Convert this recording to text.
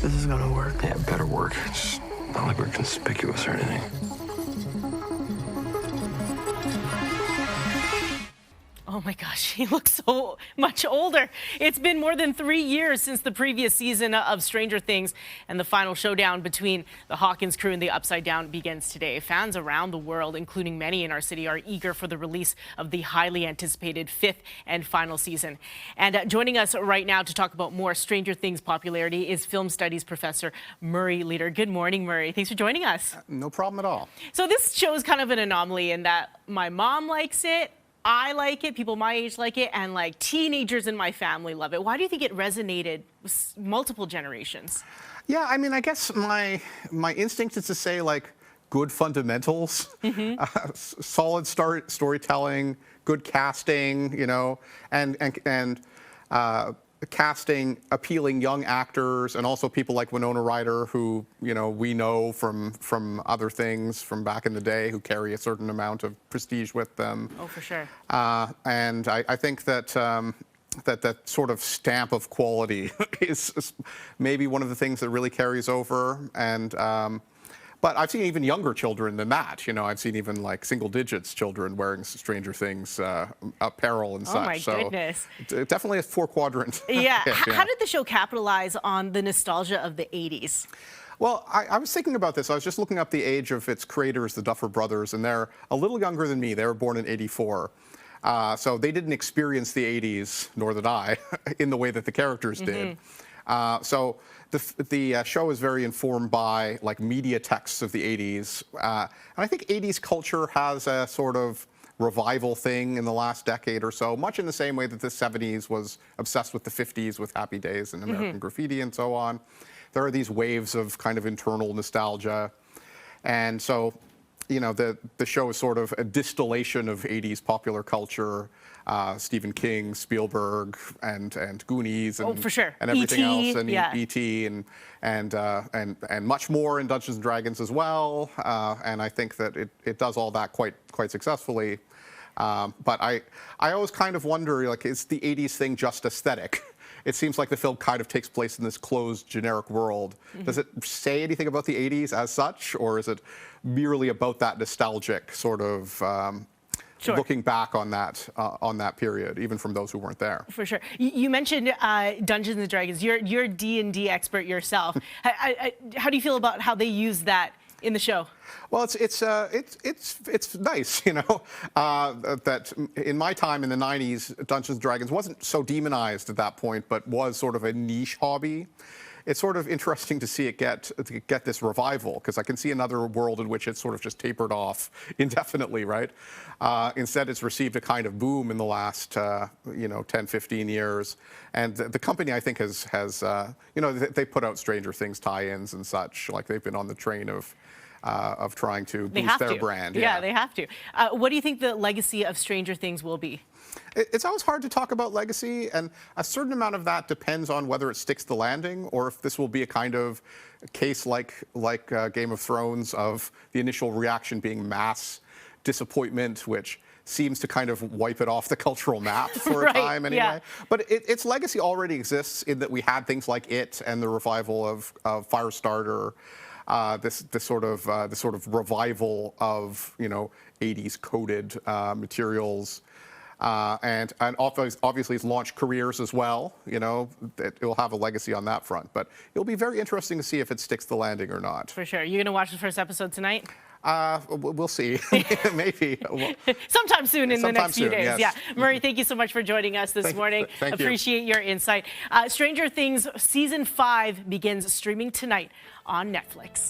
This is gonna work. Yeah, it better work. It's not like we're conspicuous or anything. Oh my gosh, he looks so much older. It's been more than 3 years since the previous season of Stranger Things, and the final showdown between the Hawkins crew and the Upside Down begins today. Fans around the world, including many in our city, are eager for the release of the highly anticipated 5th and final season. And joining us right now to talk about more Stranger Things popularity is film studies professor Murray Leeder. Good morning, Murray. Thanks for joining us. No problem at all. So this show is kind of an anomaly in that my mom likes it, I like it, people my age like it, and like teenagers in my family love it. Why do you think it resonated with multiple generations? Yeah, I mean, I guess my instinct is to say like good fundamentals, solid storytelling, good casting, you know, and casting appealing young actors, and also people like Winona Ryder, who, you know, we know from other things from back in the day, who carry a certain amount of prestige with them. Oh, for sure. And I think that that sort of stamp of quality is maybe one of the things that really carries over. And but I've seen even younger children than that. You know, I've seen even like single digits children wearing Stranger Things apparel and such. Oh my goodness. So definitely a 4-quadrant. Yeah. hit, How did the show capitalize on the nostalgia of the 80s? Well, I was thinking about this. I was just looking up the age of its creators, the Duffer Brothers, and they're a little younger than me. They were born in '84. So they didn't experience the 80s, nor did I, in the way that the characters did. So the show is very informed by like media texts of the 80s. And I think 80s culture has a sort of revival thing in the last decade or so, much in the same way that the 70s was obsessed with the 50s with Happy Days and American Graffiti and so on. There are these waves of kind of internal nostalgia. And so, you know, the show is sort of a distillation of 80s popular culture, Stephen King, Spielberg, and Goonies, and, for sure. and everything else, and yeah. E.T. and much more in Dungeons and Dragons as well. And I think that it does all that quite successfully. But I always kind of wonder, like, is the 80s thing just aesthetic? It seems like the film kind of takes place in this closed, generic world. Does it say anything about the 80s as such, or is it merely about that nostalgic sort of looking back on that period, even from those who weren't there? For sure. You mentioned Dungeons and Dragons. You're a D&D expert yourself. How do you feel about how they use that in the show? Well, it's nice, you know, that in my time in the 90s, Dungeons & Dragons wasn't so demonized at that point, but was sort of a niche hobby. It's sort of interesting to see it get this revival, because I can see another world in which it's sort of just tapered off indefinitely, right? Instead, it's received a kind of boom in the last, 10, 15 years. And the company, I think, has they put out Stranger Things tie-ins and such. Like, they've been on the train of trying to boost their brand. Yeah, they have to. What do you think the legacy of Stranger Things will be? It's always hard to talk about legacy, and a certain amount of that depends on whether it sticks the landing, or if this will be a kind of case like Game of Thrones, of the initial reaction being mass disappointment, which seems to kind of wipe it off the cultural map for a time anyway. Yeah. But its legacy already exists in that we had things like It and the revival of Firestarter. This sort of revival of 80s coded materials, and obviously it's launched careers as well. You know, it will have a legacy on that front, but it'll be very interesting to see if it sticks the landing or not. For sure. You're gonna watch the first episode tonight? We'll see. Maybe. Sometime soon in the next few days. Yes. Yeah. Murray, thank you so much for joining us this morning. Thank you. Appreciate your insight. Stranger Things Season 5 begins streaming tonight on Netflix.